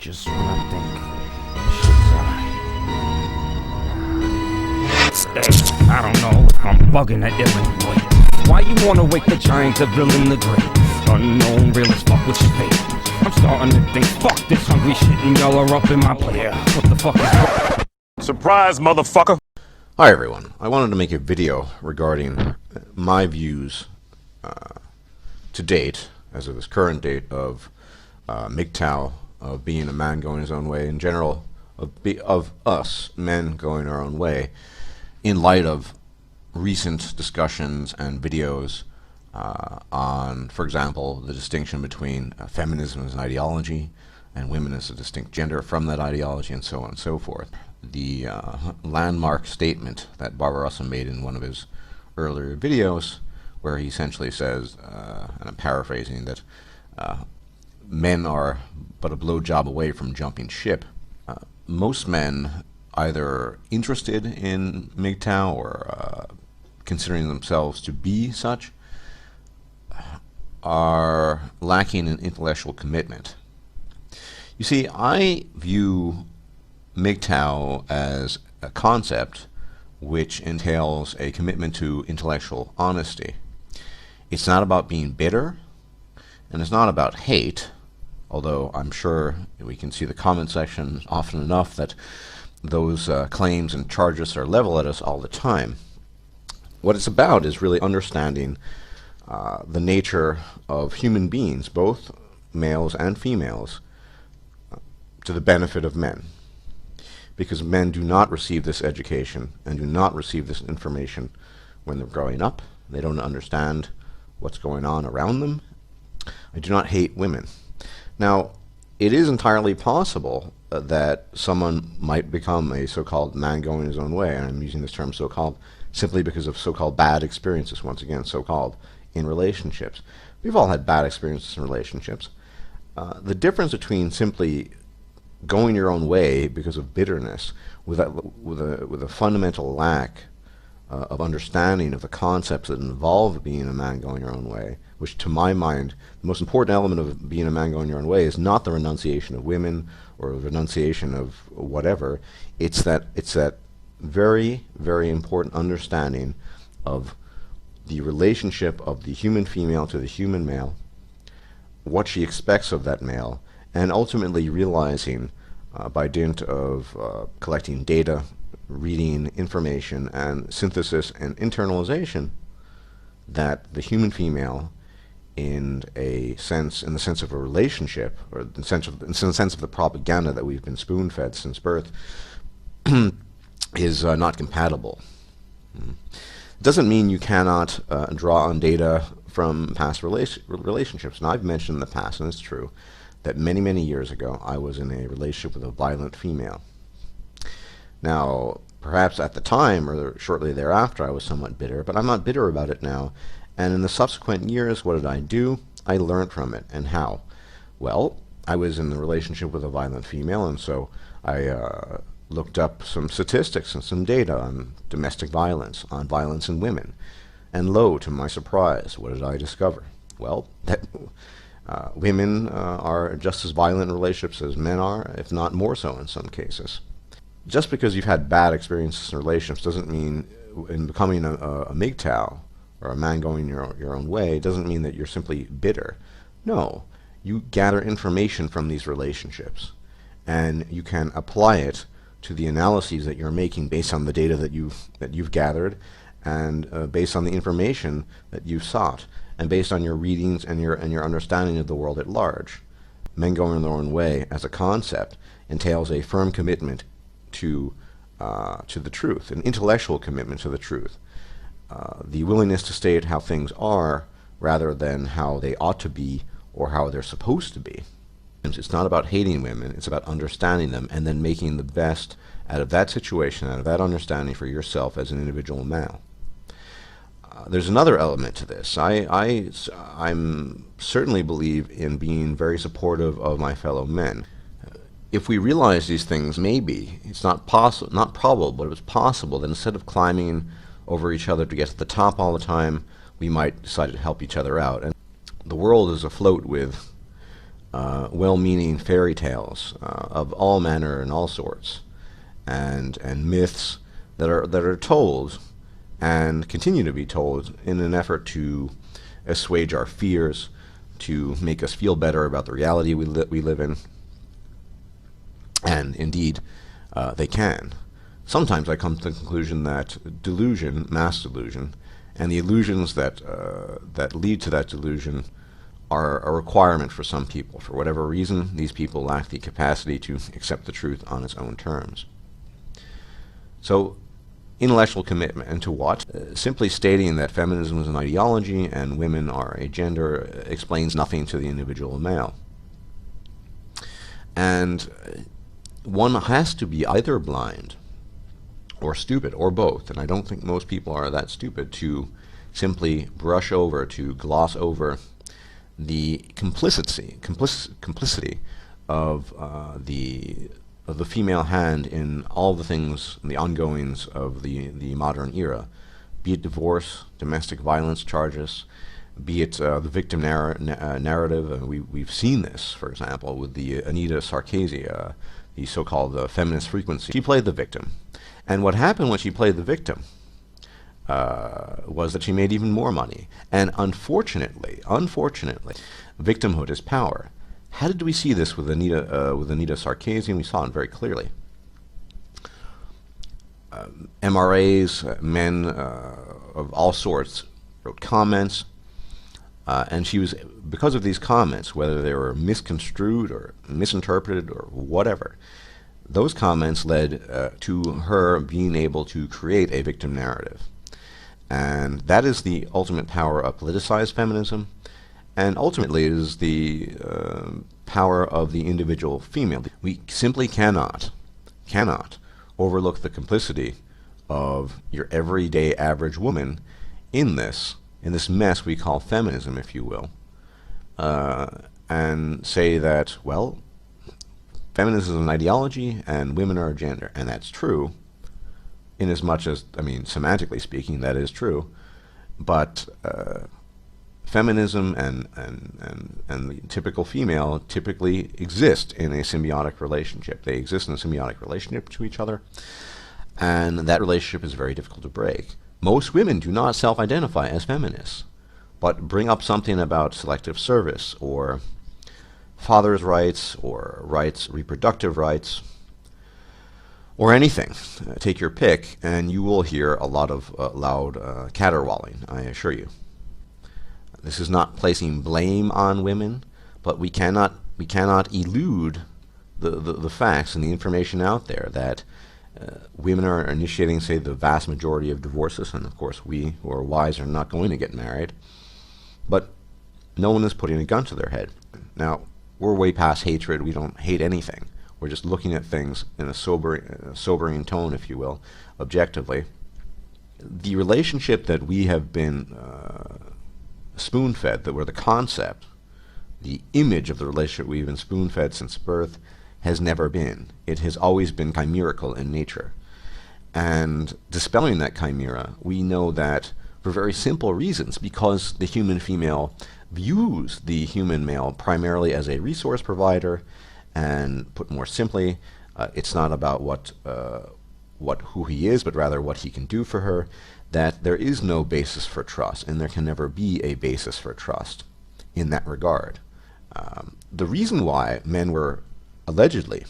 just when I think shit's alright. I don't know if I'm bugging that illin' way. Why you wanna wake the giant to villain the grave? Unknown, real as fuck with your face. I'm starting to think, fuck this hungry shit, and y'all are up in my plate. What the fuck is... Surprise, motherfucker! Hi everyone, I wanted to make a video regarding my views to date, as of this current date, of MGTOW, of being a man going his own way, in general, of us, men, going our own way, in light of recent discussions and videos on, for example, the distinction between feminism as an ideology and women as a distinct gender from that ideology, and so on and so forth. The landmark statement that Barbarossa made in one of his earlier videos, where he essentially says, and I'm paraphrasing, that men are but a blowjob away from jumping ship. Most men, either interested in MGTOW or considering themselves to be such, are lacking in intellectual commitment. You see, I view MGTOW as a concept which entails a commitment to intellectual honesty. It's not about being bitter, and it's not about hate, although I'm sure we can see the comment section often enough that those claims and charges are leveled at us all the time. What it's about is really understanding the nature of human beings, both males and females, to the benefit of men. Because men do not receive this education and do not receive this information when they're growing up. They don't understand what's going on around them. I do not hate women. Now, it is entirely possible that someone might become a so-called man going his own way, and I'm using this term so-called simply because of so-called bad experiences, once again, so-called, in relationships. We've all had bad experiences in relationships. The difference between simply going your own way because of bitterness with a fundamental lack of understanding of the concepts that involve being a man going your own way, which to my mind, the most important element of being a man going your own way is not the renunciation of women or the renunciation of whatever. It's that very, very important understanding of the relationship of the human female to the human male, what she expects of that male, and ultimately realizing by dint of collecting data, reading information, and synthesis and internalization, that the human female, in the sense of a relationship, or in the sense of the propaganda that we've been spoon-fed since birth, is not compatible. It doesn't mean you cannot draw on data from past relationships. And I've mentioned in the past, and it's true, that many, many years ago I was in a relationship with a violent female. Now, perhaps at the time or shortly thereafter I was somewhat bitter, but I'm not bitter about it now. And in the subsequent years, what did I do? I learned from it. And how? Well, I was in a relationship with a violent female, and so I looked up some statistics and some data on domestic violence, on violence in women. And lo, to my surprise, what did I discover? Well, that women are just as violent in relationships as men are, if not more so in some cases. Just because you've had bad experiences in relationships doesn't mean, in becoming a MGTOW, or a man going your own way, doesn't mean that you're simply bitter. No, you gather information from these relationships, and you can apply it to the analyses that you're making based on the data that you've gathered, and based on the information that you've sought, and based on your readings and your understanding of the world at large. Men going their own way as a concept entails a firm commitment to the truth, an intellectual commitment to the truth. The willingness to state how things are rather than how they ought to be or how they're supposed to be. It's not about hating women, it's about understanding them and then making the best out of that situation, out of that understanding for yourself as an individual male. There's another element to this. I'm certainly believe in being very supportive of my fellow men. If we realize these things, maybe, it's not probable, but it's possible that instead of climbing over each other to get to the top all the time, we might decide to help each other out. And the world is afloat with well-meaning fairy tales of all manner and all sorts, and myths that are told and continue to be told in an effort to assuage our fears, to make us feel better about the reality we live in. And indeed, they can. Sometimes I come to the conclusion that delusion, mass delusion, and the illusions that lead to that delusion are a requirement for some people. For whatever reason, these people lack the capacity to accept the truth on its own terms. So, intellectual commitment, and to what? Simply stating that feminism is an ideology and women are a gender explains nothing to the individual male. And one has to be either blind or stupid, or both, and I don't think most people are that stupid to simply brush over, to gloss over the complicity of the female hand in all the things, the ongoings of the modern era, be it divorce, domestic violence charges, be it the victim narrative. We've seen this, for example, with the Anita Sarkeesian, the so-called feminist frequency. She played the victim. And what happened when she played the victim was that she made even more money. And unfortunately, victimhood is power. How did we see this with Anita Sarkeesian? We saw it very clearly. MRAs, men of all sorts, wrote comments, and she was, because of these comments, whether they were misconstrued or misinterpreted or whatever, those comments led to her being able to create a victim narrative. And that is the ultimate power of politicized feminism, and ultimately it is the power of the individual female. We simply cannot overlook the complicity of your everyday average woman in this mess we call feminism, if you will, and say that, well, feminism is an ideology and women are a gender, and that's true, in as much as, I mean, semantically speaking, that is true, but feminism and the typical female typically exist in a symbiotic relationship. They exist in a symbiotic relationship to each other, and that relationship is very difficult to break. Most women do not self-identify as feminists, but bring up something about selective service, or father's rights, or reproductive rights, or anything. Take your pick, and you will hear a lot of loud caterwauling, I assure you. This is not placing blame on women, but we cannot elude the facts and the information out there that women are initiating, say, the vast majority of divorces, and of course we who are wise are not going to get married, but no one is putting a gun to their head. Now, we're way past hatred. We don't hate anything. We're just looking at things in a sobering tone, if you will, objectively. The relationship that we have been spoon-fed, that were the concept, the image of the relationship we've been spoon-fed since birth, has never been. It has always been chimerical in nature. And dispelling that chimera, we know that for very simple reasons, because the human female views the human male primarily as a resource provider, and put more simply, it's not about who he is, but rather what he can do for her, that there is no basis for trust, and there can never be a basis for trust in that regard. The reason why men were allegedly,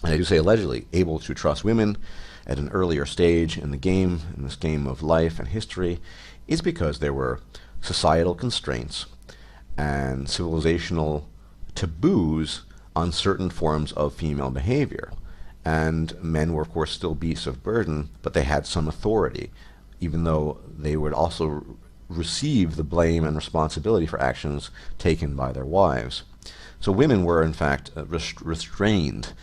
and I do say allegedly, able to trust women at an earlier stage in this game of life and history, is because there were societal constraints and civilizational taboos on certain forms of female behavior. And men were, of course, still beasts of burden, but they had some authority, even though they would also receive the blame and responsibility for actions taken by their wives. So women were, in fact, restrained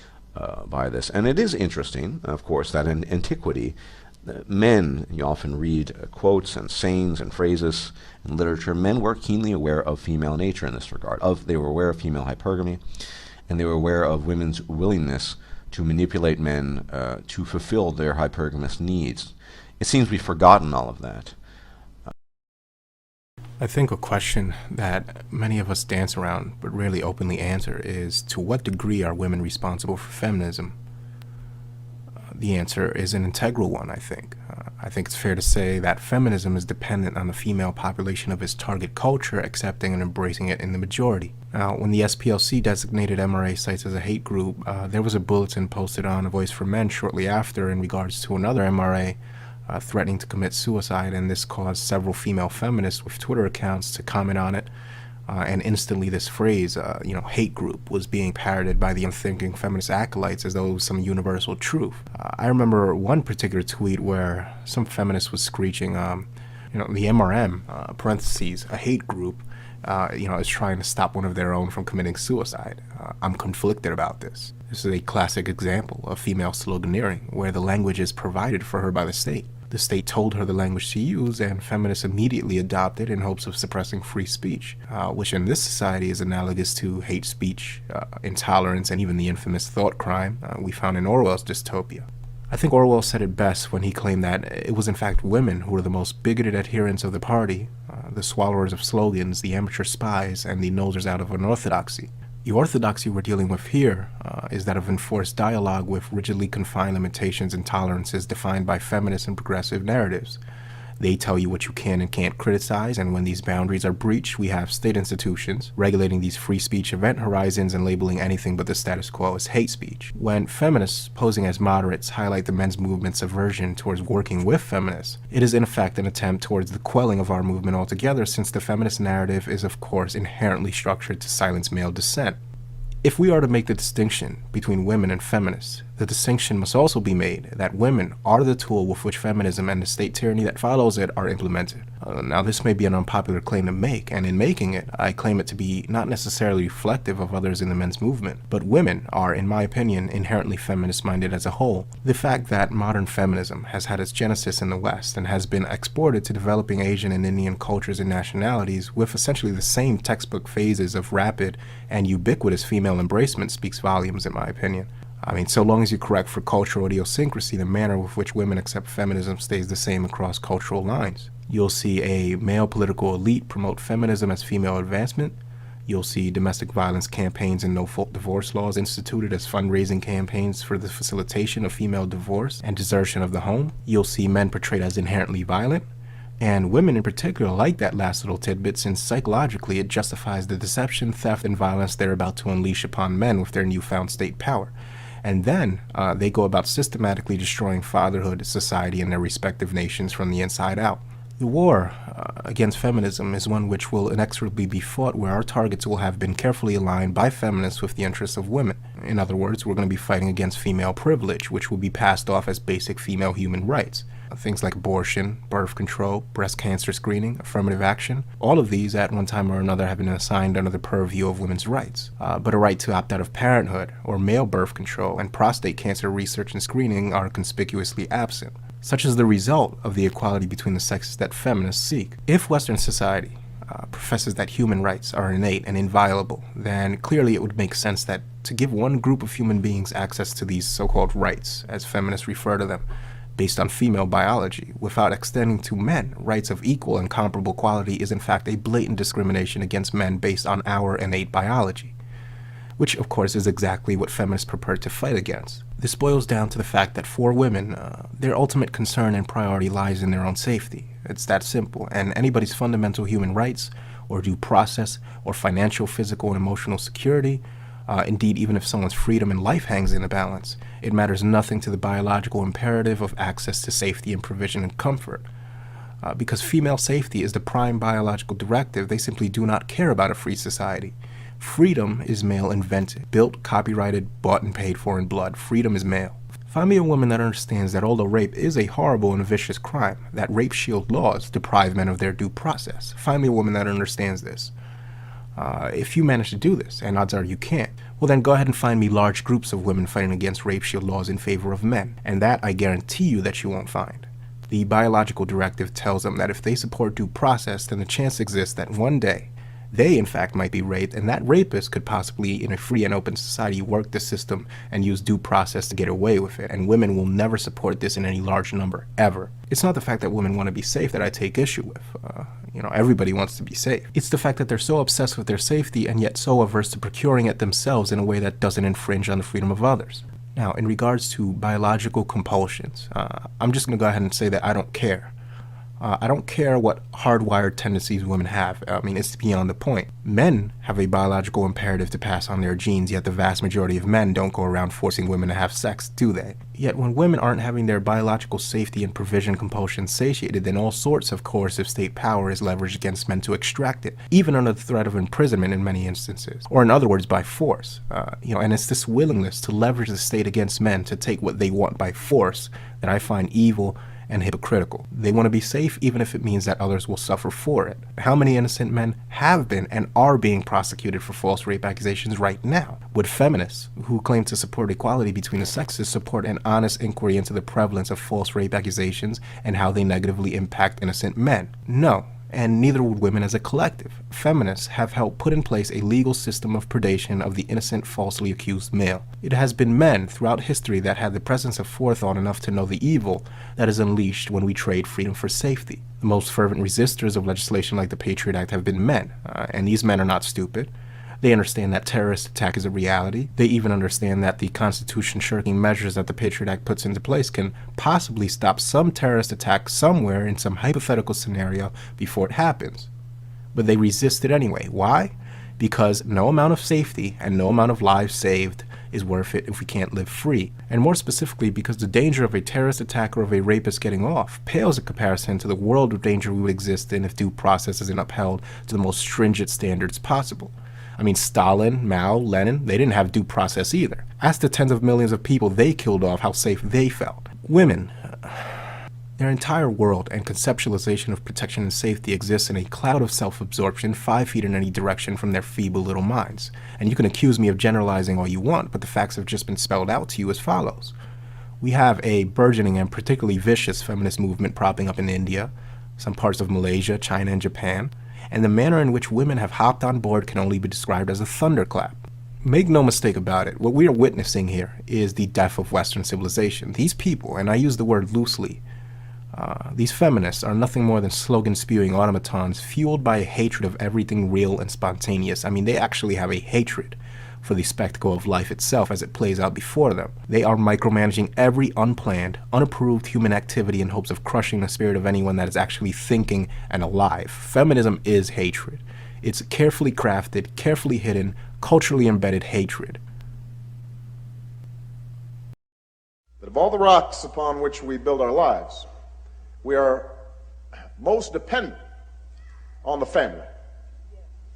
by this. And it is interesting, of course, that in antiquity, men, you often read quotes and sayings and phrases in literature, men were keenly aware of female nature in this regard. They were aware of female hypergamy, and they were aware of women's willingness to manipulate men to fulfill their hypergamous needs. It seems we've forgotten all of that. I think a question that many of us dance around but rarely openly answer is, to what degree are women responsible for feminism? The answer is an integral one, I think. I think it's fair to say that feminism is dependent on the female population of its target culture accepting and embracing it in the majority. Now, when the SPLC designated MRA sites as a hate group, there was a bulletin posted on A Voice for Men shortly after in regards to another MRA threatening to commit suicide, and this caused several female feminists with Twitter accounts to comment on it. And instantly this phrase, hate group, was being parroted by the unthinking feminist acolytes as though it was some universal truth. I remember one particular tweet where some feminist was screeching, the MRM, parentheses, a hate group, is trying to stop one of their own from committing suicide. I'm conflicted about this. This is a classic example of female sloganeering, where the language is provided for her by the state. The state told her the language to use, and feminists immediately adopted in hopes of suppressing free speech, which in this society is analogous to hate speech, intolerance, and even the infamous thought crime we found in Orwell's dystopia. I think Orwell said it best when he claimed that it was in fact women who were the most bigoted adherents of the party, the swallowers of slogans, the amateur spies, and the nosers out of unorthodoxy. The orthodoxy we're dealing with here is that of enforced dialogue with rigidly confined limitations and tolerances defined by feminist and progressive narratives. They tell you what you can and can't criticize, and when these boundaries are breached, we have state institutions regulating these free speech event horizons and labeling anything but the status quo as hate speech. When feminists, posing as moderates, highlight the men's movement's aversion towards working with feminists, it is in effect an attempt towards the quelling of our movement altogether, since the feminist narrative is of course inherently structured to silence male dissent. If we are to make the distinction between women and feminists, the distinction must also be made that women are the tool with which feminism and the state tyranny that follows it are implemented. Now, this may be an unpopular claim to make, and in making it, I claim it to be not necessarily reflective of others in the men's movement, but women are, in my opinion, inherently feminist-minded as a whole. The fact that modern feminism has had its genesis in the West and has been exported to developing Asian and Indian cultures and nationalities with essentially the same textbook phases of rapid and ubiquitous female embracement speaks volumes, in my opinion. So long as you correct for cultural idiosyncrasy, the manner with which women accept feminism stays the same across cultural lines. You'll see a male political elite promote feminism as female advancement. You'll see domestic violence campaigns and no-fault divorce laws instituted as fundraising campaigns for the facilitation of female divorce and desertion of the home. You'll see men portrayed as inherently violent. And women in particular like that last little tidbit, since psychologically it justifies the deception, theft, and violence they're about to unleash upon men with their newfound state power. And then they go about systematically destroying fatherhood, society, and their respective nations from the inside out. The war against feminism is one which will inexorably be fought, where our targets will have been carefully aligned by feminists with the interests of women. In other words, we're going to be fighting against female privilege, which will be passed off as basic female human rights. Things like abortion, birth control, breast cancer screening, affirmative action, all of these at one time or another have been assigned under the purview of women's rights. But a right to opt out of parenthood, or male birth control, and prostate cancer research and screening are conspicuously absent. Such is the result of the equality between the sexes that feminists seek. If Western society professes that human rights are innate and inviolable, then clearly it would make sense that to give one group of human beings access to these so-called rights, as feminists refer to them, based on female biology, without extending to men rights of equal and comparable quality, is in fact a blatant discrimination against men based on our innate biology, which of course is exactly what feminists purport to fight against. This boils down to the fact that for women, their ultimate concern and priority lies in their own safety. It's that simple, and anybody's fundamental human rights, or due process, or financial, physical, and emotional security, indeed even if someone's freedom and life hangs in the balance, it matters nothing to the biological imperative of access to safety and provision and comfort. Because female safety is the prime biological directive, they simply do not care about a free society. Freedom is male invented, built, copyrighted, bought, and paid for in blood. Freedom is male. Find me a woman that understands that although rape is a horrible and vicious crime, that rape shield laws deprive men of their due process. Find me a woman that understands this. If you manage to do this, and odds are you can't, well then go ahead and find me large groups of women fighting against rape shield laws in favor of men, and that I guarantee you that you won't find. The biological directive tells them that if they support due process, then the chance exists that one day They, in fact, might be raped, and that rapist could possibly, in a free and open society, work the system and use due process to get away with it, and women will never support this in any large number, ever. It's not the fact that women want to be safe that I take issue with. Everybody wants to be safe. It's the fact that they're so obsessed with their safety and yet so averse to procuring it themselves in a way that doesn't infringe on the freedom of others. Now, in regards to biological compulsions, I'm just going to go ahead and say that I don't care. I don't care what hardwired tendencies women have. It's beyond the point. Men have a biological imperative to pass on their genes, yet the vast majority of men don't go around forcing women to have sex, do they? Yet when women aren't having their biological safety and provision compulsions satiated, then all sorts of coercive state power is leveraged against men to extract it, even under the threat of imprisonment in many instances, or in other words, by force. And it's this willingness to leverage the state against men to take what they want by force that I find evil and hypocritical. They want to be safe even if it means that others will suffer for it. How many innocent men have been and are being prosecuted for false rape accusations right now? Would feminists, who claim to support equality between the sexes, support an honest inquiry into the prevalence of false rape accusations and how they negatively impact innocent men? No. And neither would women as a collective. Feminists have helped put in place a legal system of predation of the innocent falsely accused male. It has been men throughout history that had the presence of forethought enough to know the evil that is unleashed when we trade freedom for safety. The most fervent resistors of legislation like the Patriot Act have been men, and these men are not stupid. They understand that terrorist attack is a reality. They even understand that the Constitution-shirking measures that the Patriot Act puts into place can possibly stop some terrorist attack somewhere in some hypothetical scenario before it happens. But they resist it anyway. Why? Because no amount of safety and no amount of lives saved is worth it if we can't live free. And more specifically, because the danger of a terrorist attack or of a rapist getting off pales in comparison to the world of danger we would exist in if due process isn't upheld to the most stringent standards possible. Stalin, Mao, Lenin, they didn't have due process either. Ask the tens of millions of people they killed off how safe they felt. Women, their entire world and conceptualization of protection and safety exists in a cloud of self-absorption 5 feet in any direction from their feeble little minds. And you can accuse me of generalizing all you want, but the facts have just been spelled out to you as follows. We have a burgeoning and particularly vicious feminist movement propping up in India, some parts of Malaysia, China, and Japan. And the manner in which women have hopped on board can only be described as a thunderclap. Make no mistake about it, what we are witnessing here is the death of Western civilization. These people, and I use the word loosely, these feminists are nothing more than slogan-spewing automatons fueled by a hatred of everything real and spontaneous. They actually have a hatred for the spectacle of life itself as it plays out before them. They are micromanaging every unplanned, unapproved human activity in hopes of crushing the spirit of anyone that is actually thinking and alive. Feminism is hatred. It's carefully crafted, carefully hidden, culturally embedded hatred. That of all the rocks upon which we build our lives, we are most dependent on the family.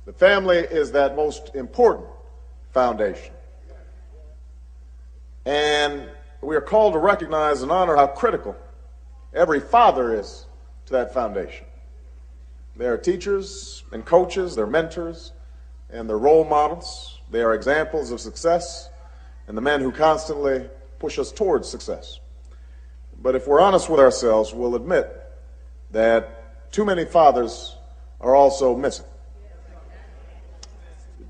The family is that most important foundation. And we are called to recognize and honor how critical every father is to that foundation. They are teachers and coaches, they're mentors, and they're role models. They are examples of success and the men who constantly push us towards success. But if we're honest with ourselves, we'll admit that too many fathers are also missing.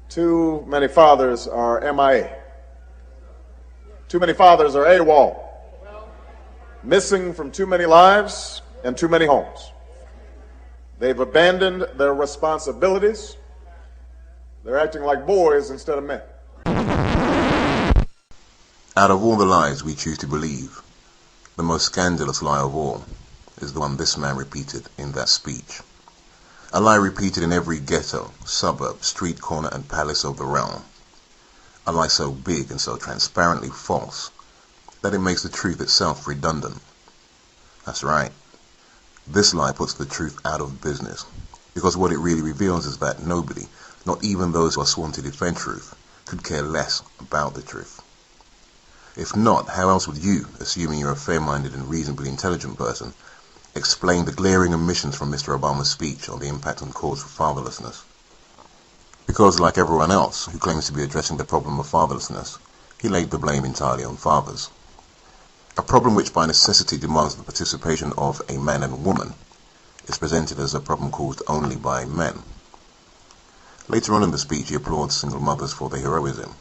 Too many fathers are MIA. Too many fathers are AWOL. Missing from too many lives and too many homes. They've abandoned their responsibilities. They're acting like boys instead of men. Out of all the lies we choose to believe, the most scandalous lie of all is the one this man repeated in that speech. A lie repeated in every ghetto, suburb, street corner and palace of the realm. A lie so big and so transparently false that it makes the truth itself redundant. That's right. This lie puts the truth out of business, because what it really reveals is that nobody, not even those who are sworn to defend truth, could care less about the truth. If not, how else would you, assuming you're a fair-minded and reasonably intelligent person, explain the glaring omissions from Mr. Obama's speech on the impact on calls for fatherlessness? Because, like everyone else who claims to be addressing the problem of fatherlessness, he laid the blame entirely on fathers. A problem which by necessity demands the participation of a man and woman is presented as a problem caused only by men. Later on in the speech, he applauds single mothers for their heroism.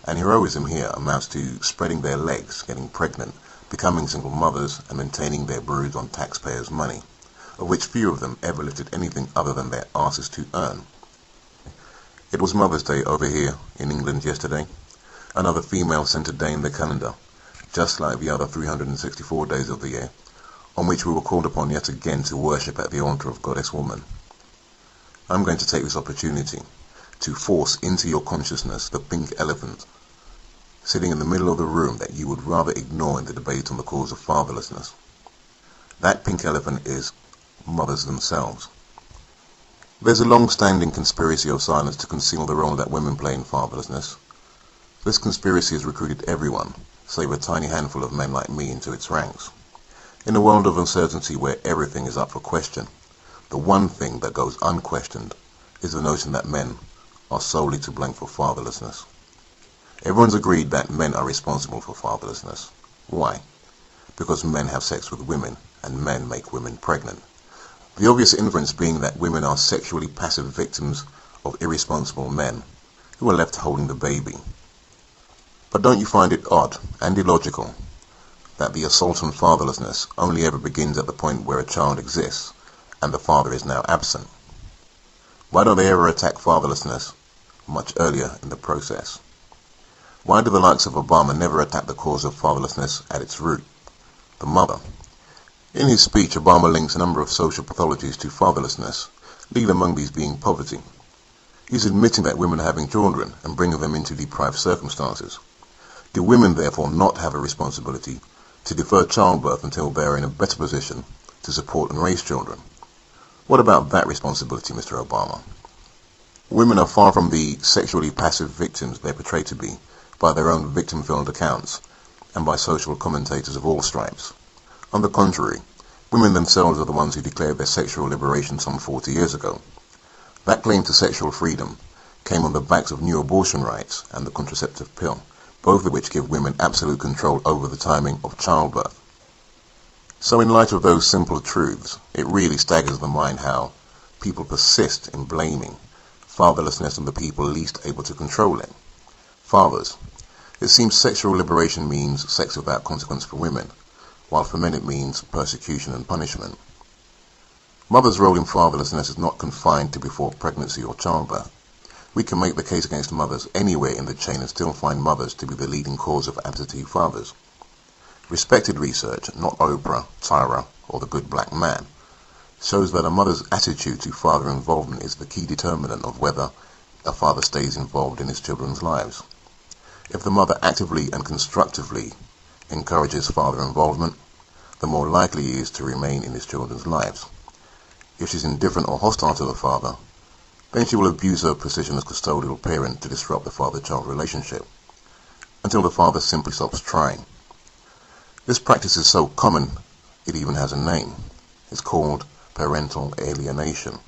And heroism here amounts to spreading their legs, getting pregnant, becoming single mothers, and maintaining their broods on taxpayers' money, of which few of them ever lifted anything other than their asses to earn. It was Mother's Day over here in England yesterday, another female-centered day in the calendar, just like the other 364 days of the year, on which we were called upon yet again to worship at the altar of Goddess Woman. I'm going to take this opportunity to force into your consciousness the pink elephant sitting in the middle of the room that you would rather ignore in the debate on the cause of fatherlessness. That pink elephant is mothers themselves. There's a long-standing conspiracy of silence to conceal the role that women play in fatherlessness. This conspiracy has recruited everyone, save a tiny handful of men like me, into its ranks. In a world of uncertainty where everything is up for question, the one thing that goes unquestioned is the notion that men are solely to blame for fatherlessness. Everyone's agreed that men are responsible for fatherlessness. Why? Because men have sex with women, and men make women pregnant. The obvious inference being that women are sexually passive victims of irresponsible men who are left holding the baby. But don't you find it odd and illogical that the assault on fatherlessness only ever begins at the point where a child exists and the father is now absent? Why don't they ever attack fatherlessness much earlier in the process? Why do the likes of Obama never attack the cause of fatherlessness at its root, the mother? In his speech, Obama links a number of social pathologies to fatherlessness, lead among these being poverty. He's admitting that women are having children and bringing them into deprived circumstances. Do women therefore not have a responsibility to defer childbirth until they are in a better position to support and raise children? What about that responsibility, Mr. Obama? Women are far from the sexually passive victims they portray to be by their own victim-filled accounts and by social commentators of all stripes. On the contrary, women themselves are the ones who declared their sexual liberation some 40 years ago. That claim to sexual freedom came on the backs of new abortion rights and the contraceptive pill, both of which give women absolute control over the timing of childbirth. So in light of those simple truths, it really staggers the mind how people persist in blaming fatherlessness on the people least able to control it. Fathers. It seems sexual liberation means sex without consequence for women, while for men it means persecution and punishment. Mother's role in fatherlessness is not confined to before pregnancy or childbirth. We can make the case against mothers anywhere in the chain and still find mothers to be the leading cause of absentee fathers. Respected research, not Oprah, Tyra, or the good black man, shows that a mother's attitude to father involvement is the key determinant of whether a father stays involved in his children's lives. If the mother actively and constructively encourages father involvement, the more likely he is to remain in his children's lives. If she's indifferent or hostile to the father, then she will abuse her position as custodial parent to disrupt the father-child relationship, until the father simply stops trying. This practice is so common, it even has a name. It's called parental alienation.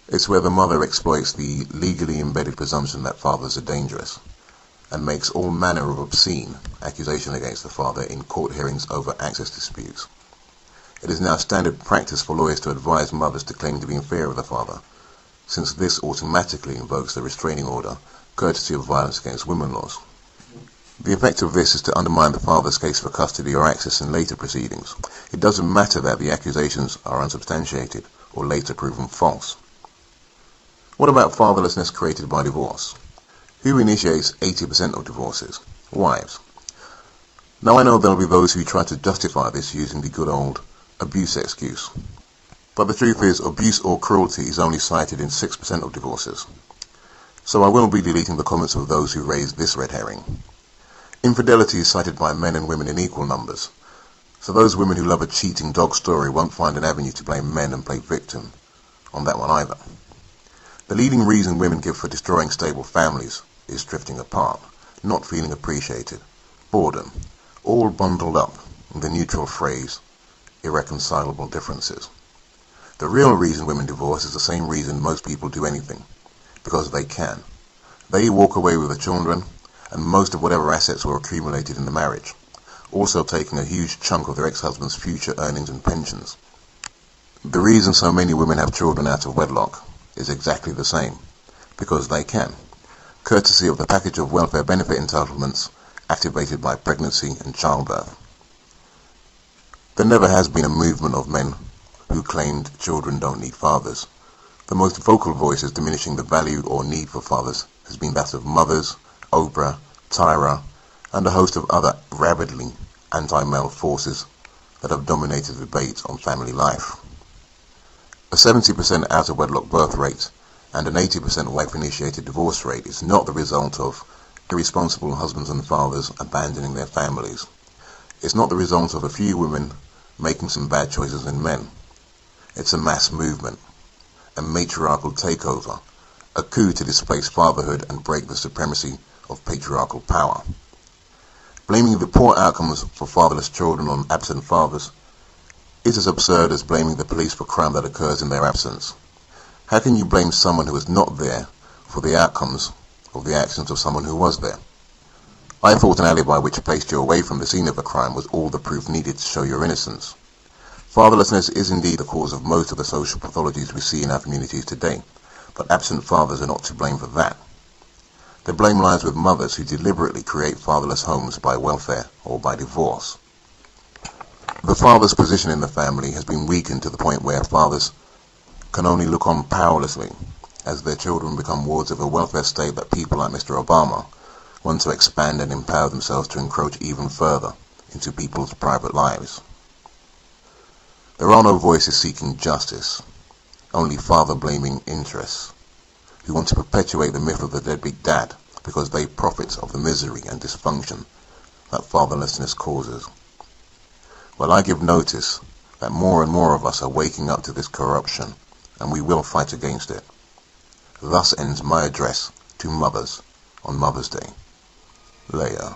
It's where the mother exploits the legally embedded presumption that fathers are dangerous, and makes all manner of obscene accusation against the father in court hearings over access disputes. It is now standard practice for lawyers to advise mothers to claim to be in fear of the father, since this automatically invokes the restraining order, courtesy of violence against women laws. The effect of this is to undermine the father's case for custody or access in later proceedings. It doesn't matter that the accusations are unsubstantiated or later proven false. What about fatherlessness created by divorce? Who initiates 80% of divorces? Wives. Now I know there will be those who try to justify this using the good old abuse excuse. But the truth is, abuse or cruelty is only cited in 6% of divorces. So I will be deleting the comments of those who raise this red herring. Infidelity is cited by men and women in equal numbers. So those women who love a cheating dog story won't find an avenue to blame men and play victim on that one either. The leading reason women give for destroying stable families is drifting apart, not feeling appreciated, boredom, all bundled up in the neutral phrase, irreconcilable differences. The real reason women divorce is the same reason most people do anything, because they can. They walk away with the children and most of whatever assets were accumulated in the marriage, also taking a huge chunk of their ex-husband's future earnings and pensions. The reason so many women have children out of wedlock is exactly the same, because they can, courtesy of the package of welfare benefit entitlements activated by pregnancy and childbirth. There never has been a movement of men who claimed children don't need fathers. The most vocal voices diminishing the value or need for fathers has been that of mothers, Oprah, Tyra, and a host of other rabidly anti-male forces that have dominated the debate on family life. A 70% out-of-wedlock birth rate and an 80% wife-initiated divorce rate is not the result of irresponsible husbands and fathers abandoning their families. It's not the result of a few women making some bad choices in men. It's a mass movement, a matriarchal takeover, a coup to displace fatherhood and break the supremacy of patriarchal power. Blaming the poor outcomes for fatherless children on absent fathers is as absurd as blaming the police for crime that occurs in their absence. How can you blame someone who is not there for the outcomes of the actions of someone who was there? I thought an alibi which placed you away from the scene of a crime was all the proof needed to show your innocence. Fatherlessness is indeed the cause of most of the social pathologies we see in our communities today, but absent fathers are not to blame for that. The blame lies with mothers who deliberately create fatherless homes by welfare or by divorce. The father's position in the family has been weakened to the point where fathers can only look on powerlessly as their children become wards of a welfare state that people like Mr. Obama want to expand and empower themselves to encroach even further into people's private lives. There are no voices seeking justice, only father-blaming interests, who want to perpetuate the myth of the deadbeat dad because they profit of the misery and dysfunction that fatherlessness causes. Well, I give notice that more and more of us are waking up to this corruption, and we will fight against it. Thus ends my address to mothers on Mother's Day. Leia.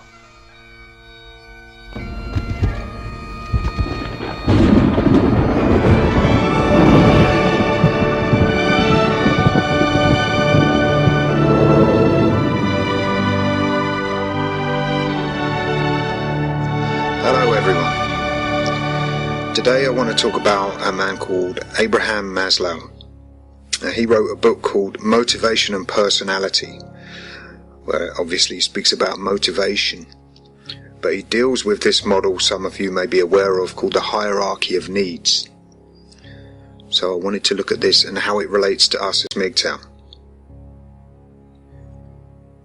Hello everyone. Today I want to talk about a man called Abraham Maslow. He wrote a book called Motivation and Personality, where obviously he speaks about motivation, but he deals with this model some of you may be aware of called the hierarchy of needs. So I wanted to look at this and how it relates to us as MGTOW.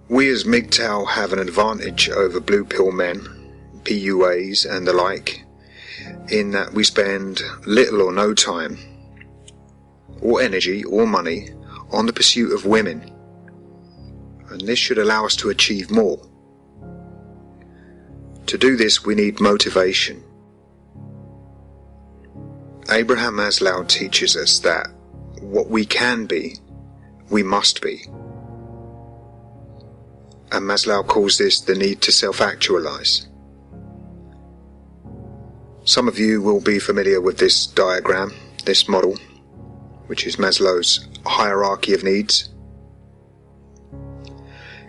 We as MGTOW have an advantage over blue pill men, PUAs and the like, in that we spend little or no time or energy or money on the pursuit of women, and this should allow us to achieve more. To do this we need motivation. Abraham Maslow teaches us that what we can be, we must be. And Maslow calls this the need to self-actualize. Some of you will be familiar with this diagram, this model, which is Maslow's hierarchy of needs.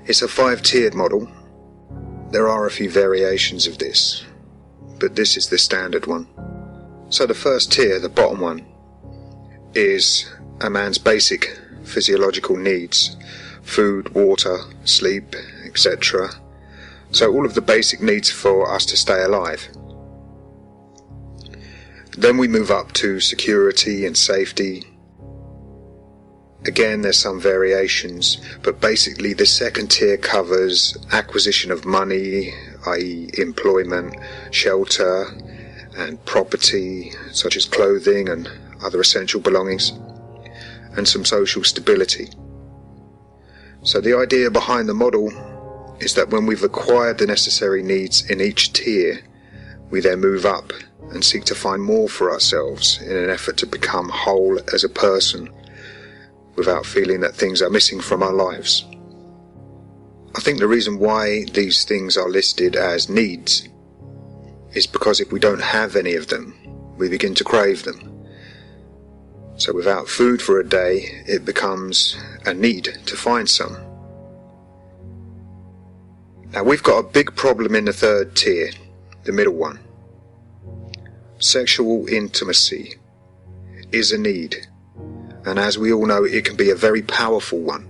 It's a 5-tiered model. There are a few variations of this, but this is the standard one. So the first tier, the bottom one, is a man's basic physiological needs: food, water, sleep, etc. So all of the basic needs for us to stay alive. Then we move up to security and safety. Again, there's some variations, but basically the second tier covers acquisition of money, i.e. employment, shelter, and property, such as clothing and other essential belongings, and some social stability. So the idea behind the model is that when we've acquired the necessary needs in each tier, we then move up and seek to find more for ourselves in an effort to become whole as a person without feeling that things are missing from our lives. I think the reason why these things are listed as needs is because if we don't have any of them, we begin to crave them. So without food for a day, it becomes a need to find some. Now we've got a big problem in the third tier, the middle one. Sexual intimacy is a need, And as we all know, it can be a very powerful one.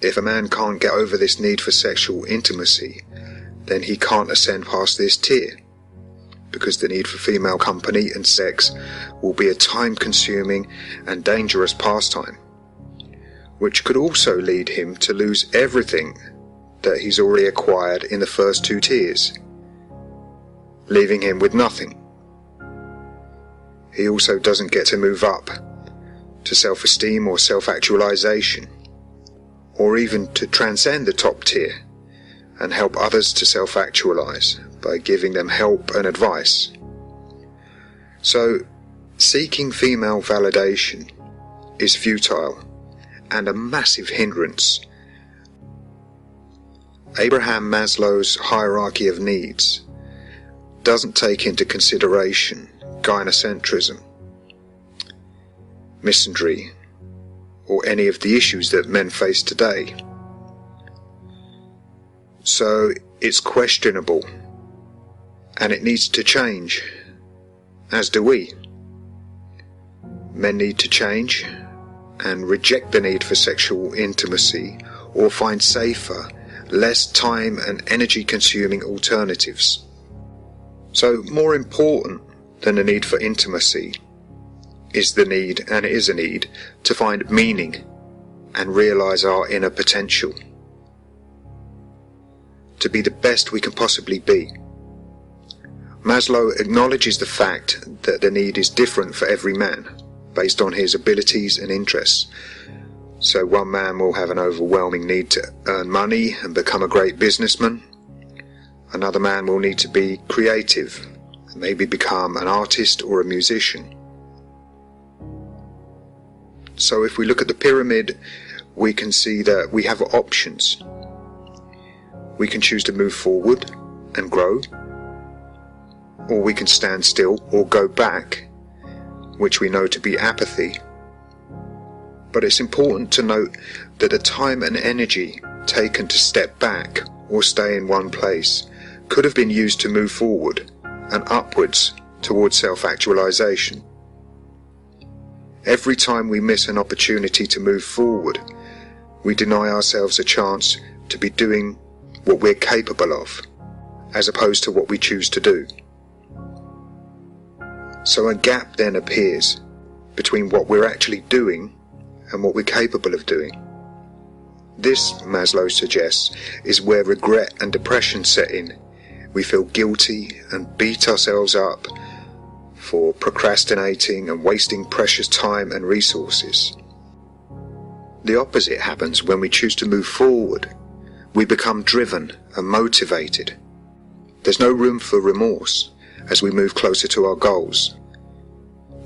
If a man can't get over this need for sexual intimacy, then he can't ascend past this tier, because the need for female company and sex will be a time-consuming and dangerous pastime, which could also lead him to lose everything that he's already acquired in the first two tiers, leaving him with nothing. He also doesn't get to move up to self-esteem or self-actualization, or even to transcend the top tier and help others to self-actualize by giving them help and advice. So, seeking female validation is futile and a massive hindrance. Abraham Maslow's hierarchy of needs doesn't take into consideration gynocentrism, misandry, or any of the issues that men face today. So it's questionable, and it needs to change, as do we. Men need to change and reject the need for sexual intimacy, or find safer, less time and energy consuming alternatives. So more important than the need for intimacy is the need, and it is a need, to find meaning and realize our inner potential, to be the best we can possibly be. Maslow acknowledges the fact that the need is different for every man, based on his abilities and interests. So one man will have an overwhelming need to earn money and become a great businessman. Another man will need to be creative, and maybe become an artist or a musician. So if we look at the pyramid, we can see that we have options. We can choose to move forward and grow, or we can stand still or go back, which we know to be apathy. But it's important to note that the time and energy taken to step back or stay in one place could have been used to move forward and upwards towards self-actualization. Every time we miss an opportunity to move forward, we deny ourselves a chance to be doing what we're capable of, as opposed to what we choose to do. So a gap then appears between what we're actually doing and what we're capable of doing. This, Maslow suggests, is where regret and depression set in. We feel guilty and beat ourselves up for procrastinating and wasting precious time and resources. The opposite happens when we choose to move forward. We become driven and motivated. There's no room for remorse as we move closer to our goals.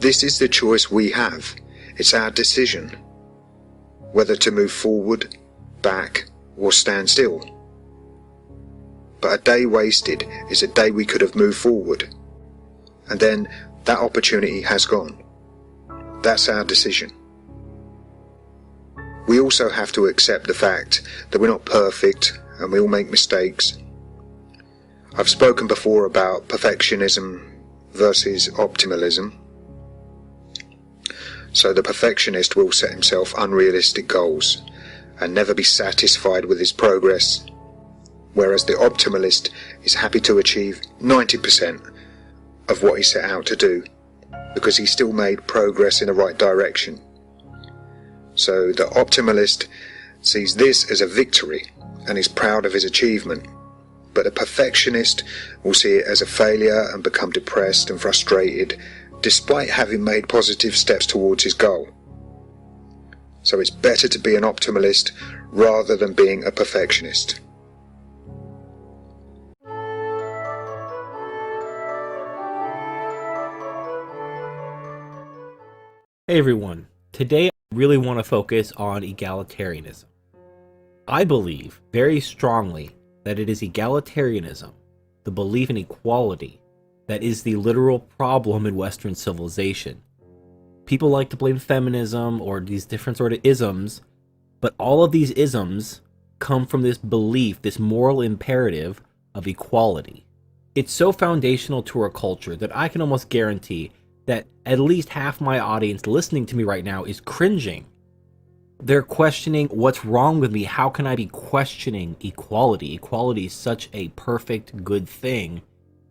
This is the choice we have. It's our decision, whether to move forward, back, or stand still. But a day wasted is a day we could have moved forward, and then that opportunity has gone. That's our decision. We also have to accept the fact that we're not perfect and we all make mistakes. I've spoken before about perfectionism versus optimalism. So the perfectionist will set himself unrealistic goals and never be satisfied with his progress, whereas the optimalist is happy to achieve 90% of what he set out to do, because he still made progress in the right direction. So the optimalist sees this as a victory and is proud of his achievement, but a perfectionist will see it as a failure and become depressed and frustrated despite having made positive steps towards his goal. So it's better to be an optimalist rather than being a perfectionist. Hey everyone, today I really want to focus on egalitarianism. I believe very strongly that it is egalitarianism, the belief in equality, that is the literal problem in Western civilization. People like to blame feminism or these different sort of isms, but all of these isms come from this belief, this moral imperative of equality. It's so foundational to our culture that I can almost guarantee that at least half my audience listening to me right now is cringing. They're questioning what's wrong with me. How can I be questioning equality? Equality is such a perfect, good thing.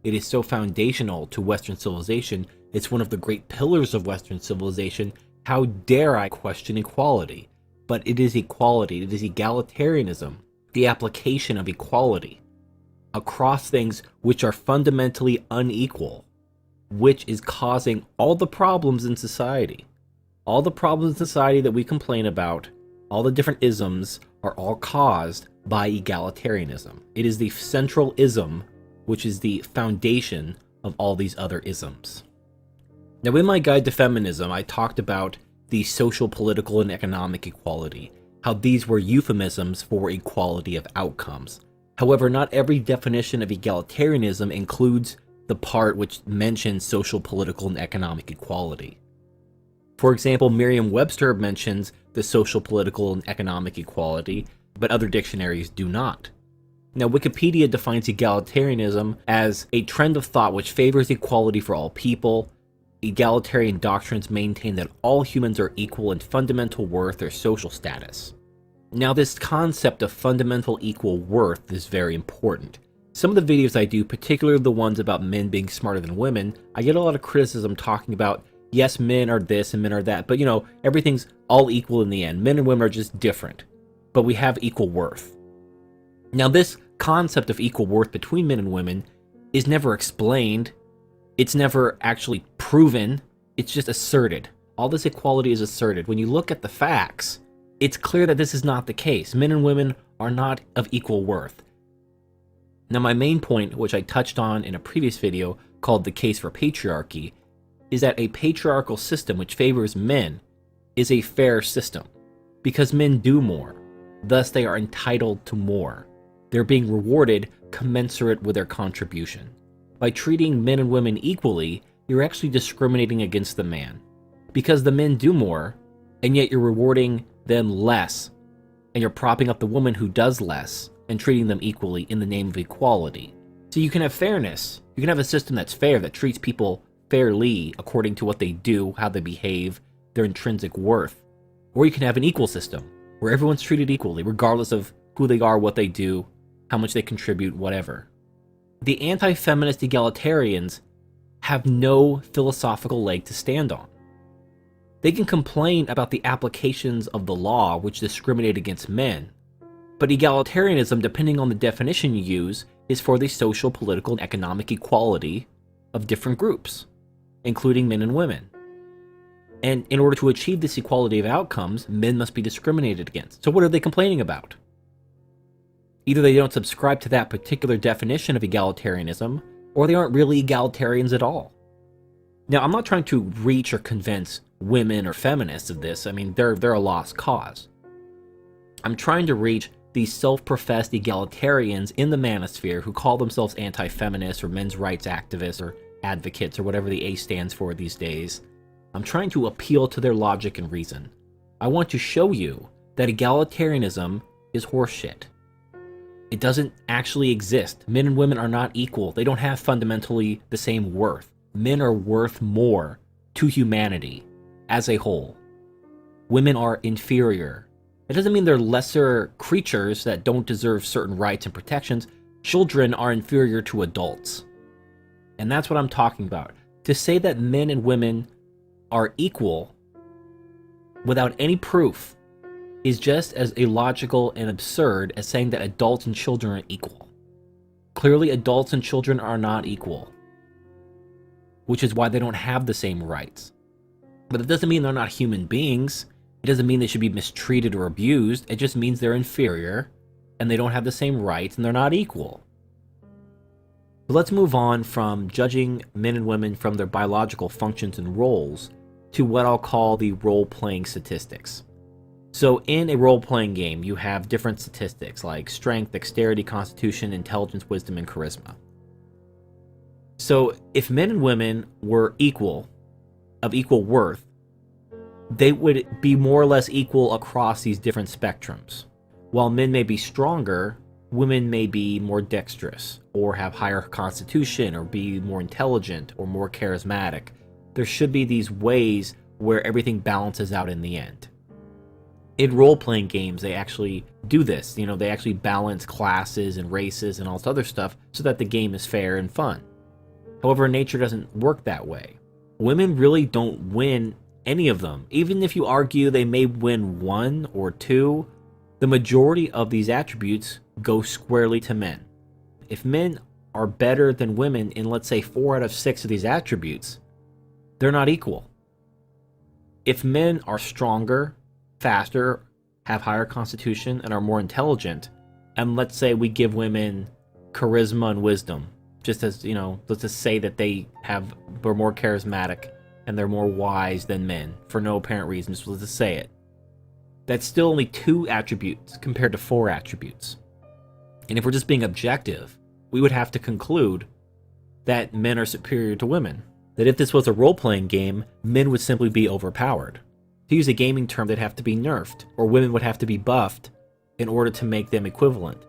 It is so foundational to Western civilization. It's one of the great pillars of Western civilization. How dare I question equality? But it is equality. It is egalitarianism, the application of equality across things which are fundamentally unequal, which is causing all the problems in society. All the problems in society that we complain about, all the different isms, are all caused by egalitarianism. It is the central ism, which is the foundation of all these other isms. Now, in my guide to feminism, I talked about the social, political, and economic equality, how these were euphemisms for equality of outcomes. However, not every definition of egalitarianism includes the part which mentions social, political, and economic equality. For example, Merriam-Webster mentions the social, political, and economic equality, but other dictionaries do not. Now, Wikipedia defines egalitarianism as a trend of thought which favors equality for all people. Egalitarian doctrines maintain that all humans are equal in fundamental worth or social status. Now, this concept of fundamental equal worth is very important. Some of the videos I do, particularly the ones about men being smarter than women, I get a lot of criticism talking about, yes, men are this and men are that, but everything's all equal in the end. Men and women are just different, but we have equal worth. Now, this concept of equal worth between men and women is never explained. It's never actually proven. It's just asserted. All this equality is asserted. When you look at the facts, it's clear that this is not the case. Men and women are not of equal worth. Now, my main point, which I touched on in a previous video called The Case for Patriarchy, is that a patriarchal system which favors men is a fair system, because men do more. Thus, they are entitled to more. They're being rewarded commensurate with their contribution. By treating men and women equally, you're actually discriminating against the man, because the men do more, and yet you're rewarding them less, and you're propping up the woman who does less and treating them equally in the name of equality. So you can have fairness. You can have a system that's fair, that treats people fairly according to what they do, how they behave, their intrinsic worth. Or you can have an equal system, where everyone's treated equally, regardless of who they are, what they do, how much they contribute, whatever. The anti-feminist egalitarians have no philosophical leg to stand on. They can complain about the applications of the law which discriminate against men, but egalitarianism, depending on the definition you use, is for the social, political, and economic equality of different groups, including men and women. And in order to achieve this equality of outcomes, men must be discriminated against. So what are they complaining about? Either they don't subscribe to that particular definition of egalitarianism, or they aren't really egalitarians at all. Now, I'm not trying to reach or convince women or feminists of this. I mean, they're a lost cause. I'm trying to reach these self-professed egalitarians in the manosphere who call themselves anti-feminists or men's rights activists or advocates or whatever the A stands for these days. I'm trying to appeal to their logic and reason. I want to show you that egalitarianism is horseshit. It doesn't actually exist. Men and women are not equal. They don't have fundamentally the same worth. Men are worth more to humanity as a whole. Women are inferior. It doesn't mean they're lesser creatures that don't deserve certain rights and protections. Children are inferior to adults. And that's what I'm talking about. To say that men and women are equal without any proof is just as illogical and absurd as saying that adults and children are equal. Clearly, adults and children are not equal, which is why they don't have the same rights. But it doesn't mean they're not human beings. It doesn't mean they should be mistreated or abused. It just means they're inferior, and they don't have the same rights, and they're not equal. But let's move on from judging men and women from their biological functions and roles to what I'll call the role-playing statistics. So in a role-playing game, you have different statistics like strength, dexterity, constitution, intelligence, wisdom, and charisma. So if men and women were equal, of equal worth, they would be more or less equal across these different spectrums. While men may be stronger, women may be more dexterous, or have higher constitution, or be more intelligent, or more charismatic. there should be these ways where everything balances out in the end. In role-playing games, they actually do this. You know, they actually balance classes and races and all this other stuff so that the game is fair and fun. However, nature doesn't work that way. Women really don't win any of them. Even if you argue they may win one or two, the majority of these attributes go squarely to men. If men are better than women in, let's say, 4 out of 6 of these attributes, they're not equal. If men are stronger, faster, have higher constitution, and are more intelligent, and let's say we give women charisma and wisdom, just as, you know, let's just say that they're more charismatic and they're more wise than men for no apparent reason, just let's just say it. That's still only 2 attributes compared to 4 attributes. And if we're just being objective, we would have to conclude that men are superior to women. That if this was a role-playing game, men would simply be overpowered. To use a gaming term, they'd have to be nerfed, or women would have to be buffed in order to make them equivalent.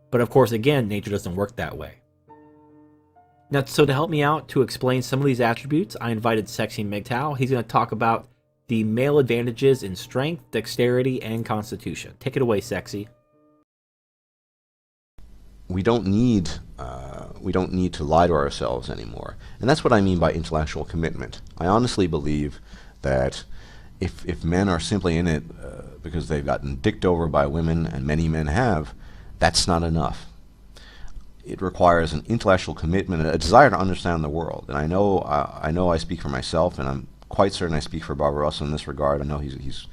But of course, again, nature doesn't work that way. Now, so to help me out to explain some of these attributes, I invited Sexy MGTOW. He's going to talk about the male advantages in strength, dexterity, and constitution. Take it away, Sexy. We don't need to lie to ourselves anymore, and that's what I mean by intellectual commitment. I honestly believe that if men are simply in it because they've gotten dicked over by women, and many men have, that's not enough. It requires an intellectual commitment, a desire to understand the world. And I know I speak for myself, and I'm quite certain I speak for Barbarossa in this regard. I know he's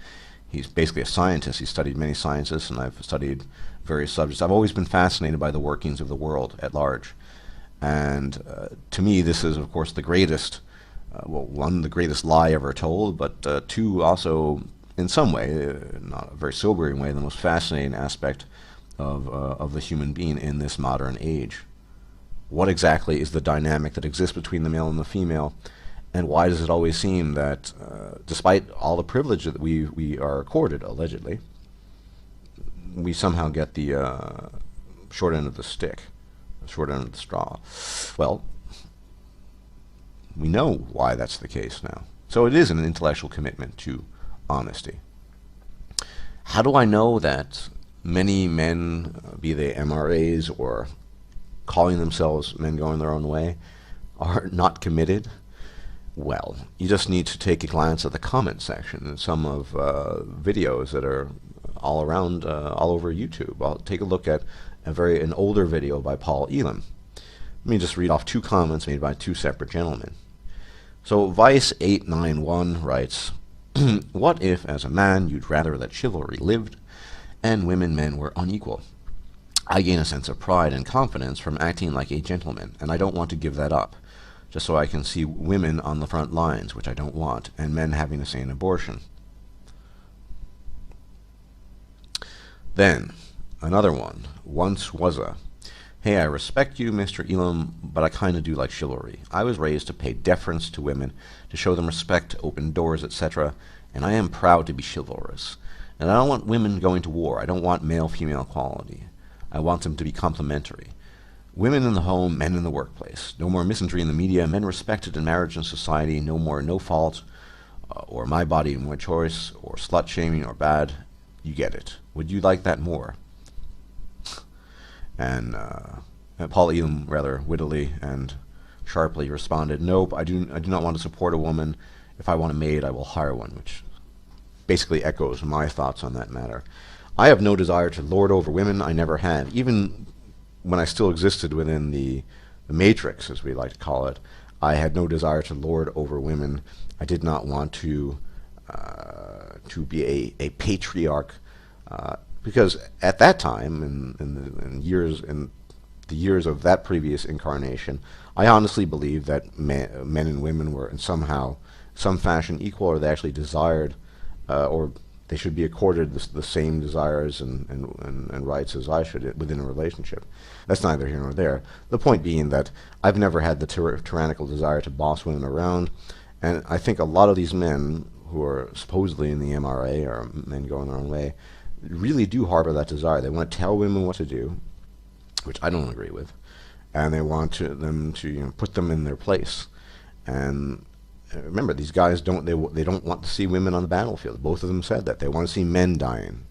basically a scientist. He's studied many sciences, and I've studied various subjects. I've always been fascinated by the workings of the world at large. And to me, this is, of course, the greatest, one, the greatest lie ever told, but two, also, in some way, not a very sobering way, the most fascinating aspect of the human being in this modern age. What exactly is the dynamic that exists between the male and the female, and why does it always seem that, despite all the privilege that we are accorded, allegedly, we somehow get the short end of the stick, the short end of the straw? Well, we know why that's the case now. So it is an intellectual commitment to honesty. How do I know that many men, be they MRAs or calling themselves men going their own way, are not committed? Well, you just need to take a glance at the comment section and some of videos that are all around, all over YouTube. I'll take a look at an older video by Paul Elam. Let me just read off 2 comments made by 2 separate gentlemen. So Vice891 writes, "What if, as a man, you'd rather that chivalry lived and men were unequal? I gain a sense of pride and confidence from acting like a gentleman, and I don't want to give that up, just so I can see women on the front lines, which I don't want, and men having a say in abortion." Then, another one, Once Was a, "Hey, I respect you, Mr. Elam, but I kinda do like chivalry. I was raised to pay deference to women, to show them respect, open doors, etc., and I am proud to be chivalrous. And I don't want women going to war. I don't want male-female equality. I want them to be complementary. Women in the home, men in the workplace. No more misandry in the media, men respected in marriage and society. No more no fault, or my body, my choice, or slut-shaming, or bad. You get it. Would you like that more?" And Paul Elam rather wittily and sharply responded, "Nope, I do not want to support a woman. If I want a maid, I will hire one," which basically echoes my thoughts on that matter. I have no desire to lord over women. I never have. Even when I still existed within the matrix, as we like to call it, I had no desire to lord over women. I did not want to be a patriarch, because at that time, in the years of that previous incarnation, I honestly believed that men and women were in some fashion equal, or they actually desired, or they should be accorded the same desires and rights as I should within a relationship. That's neither here nor there. The point being that I've never had the tyrannical desire to boss women around, and I think a lot of these men who are supposedly in the MRA, or men going their own way, really do harbor that desire. They want to tell women what to do, which I don't agree with, and they want them to put them in their place. And remember, these guys they don't want to see women on the battlefield. Both of them said that. They want to see men dying.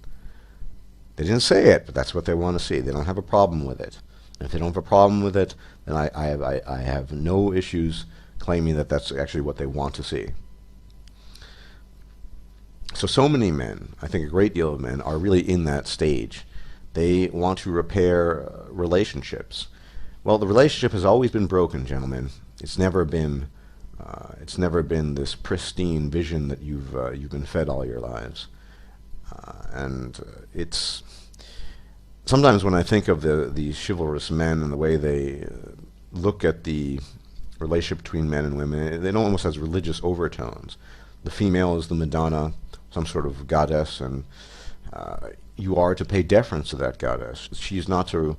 They didn't say it, but that's what they want to see. They don't have a problem with it. And if they don't have a problem with it, then I have no issues claiming that that's actually what they want to see. So many men, I think a great deal of men, are really in that stage. They want to repair relationships. Well, the relationship has always been broken, gentlemen. It's never been this pristine vision that you've been fed all your lives. It's sometimes when I think of these chivalrous men and the way they look at the relationship between men and women, it almost has religious overtones. The female is the Madonna, some sort of goddess, and you are to pay deference to that goddess. She's not to,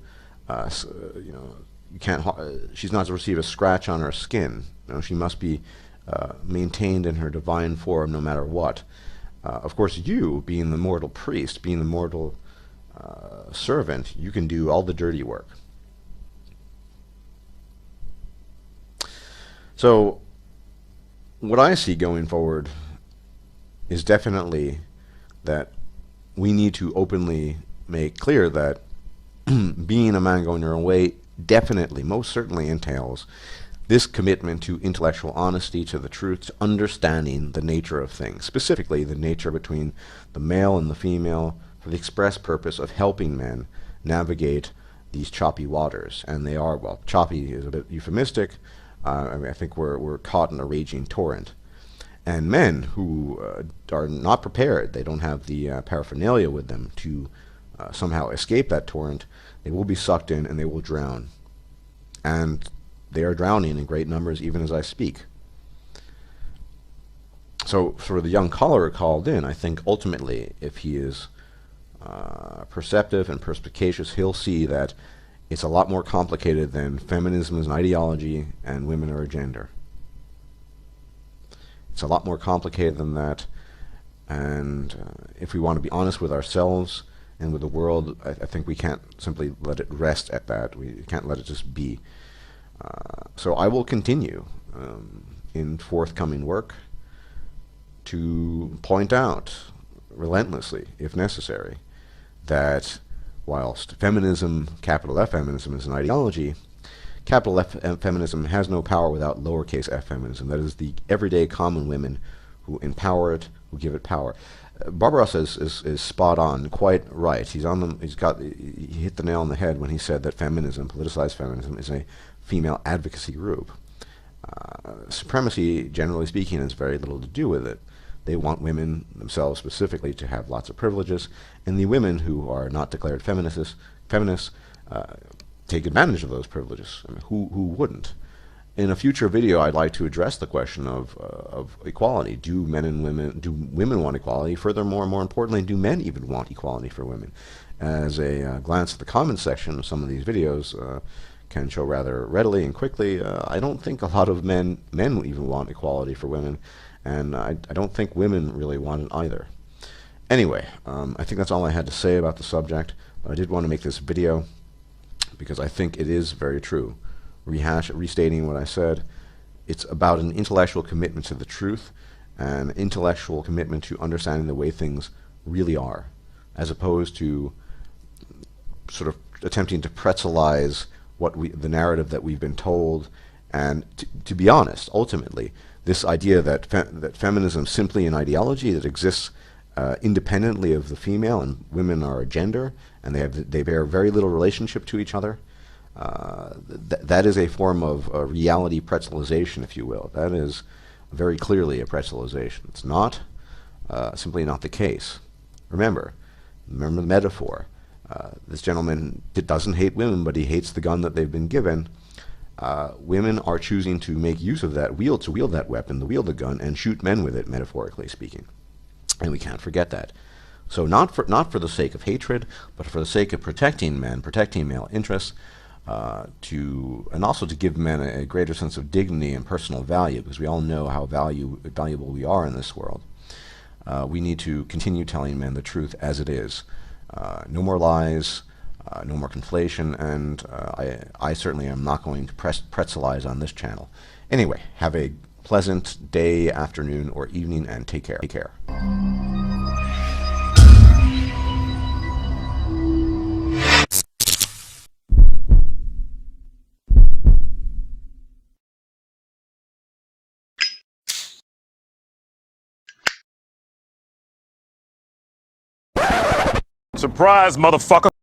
she's not to receive a scratch on her skin. She must be maintained in her divine form no matter what. Of course, you, being the mortal priest, being the mortal servant, you can do all the dirty work. So, what I see going forward is definitely that we need to openly make clear that being a man going your own way definitely, most certainly entails this commitment to intellectual honesty, to the truth, to understanding the nature of things, specifically the nature between the male and the female, for the express purpose of helping men navigate these choppy waters. And they are, well, choppy is a bit euphemistic. I think we're caught in a raging torrent. And men who are not prepared, they don't have the paraphernalia with them to somehow escape that torrent, they will be sucked in and they will drown. And they are drowning in great numbers even as I speak. So for the young caller who called in, I think ultimately, if he is perceptive and perspicacious, he'll see that it's a lot more complicated than feminism is an ideology and women are a gender. It's a lot more complicated than that, and if we want to be honest with ourselves and with the world, I think we can't simply let it rest at that. We can't let it just be. So I will continue in forthcoming work to point out relentlessly, if necessary, that whilst feminism, capital F feminism, is an ideology, capital F feminism has no power without lowercase f feminism. That is the everyday common women who empower it, who give it power. Barbarossa is spot on, quite right. He hit the nail on the head when he said that feminism, politicized feminism, is a female advocacy group. Supremacy, generally speaking, has very little to do with it. They want women themselves specifically to have lots of privileges, and the women who are not declared feminists take advantage of those privileges. I mean, who wouldn't? In a future video, I'd like to address the question of equality. Do women want equality? Furthermore, more importantly, do men even want equality for women? As a glance at the comments section of some of these videos can show rather readily and quickly, I don't think a lot of men even want equality for women, and I don't think women really want it either. Anyway, I think that's all I had to say about the subject, but I did want to make this video because I think it is very true. Restating what I said, it's about an intellectual commitment to the truth, an intellectual commitment to understanding the way things really are, as opposed to sort of attempting to pretzelize the narrative that we've been told. And to be honest, ultimately, this idea that feminism is simply an ideology that exists independently of the female, and women are a gender, and they bear very little relationship to each other. That is a form of reality pretzelization, if you will. That is very clearly a pretzelization. It's not simply not the case. Remember the metaphor. This gentleman doesn't hate women, but he hates the gun that they've been given. Women are choosing to make use of that wield that weapon, to wield the gun, and shoot men with it, metaphorically speaking. And we can't forget that. So not for the sake of hatred, but for the sake of protecting men, protecting male interests, and also to give men a greater sense of dignity and personal value, because we all know how valuable we are in this world. We need to continue telling men the truth as it is. No more lies, no more conflation, and I certainly am not going to pretzelize on this channel. Anyway, have a pleasant day, afternoon, or evening, and take care. Take care. Surprise, motherfucker!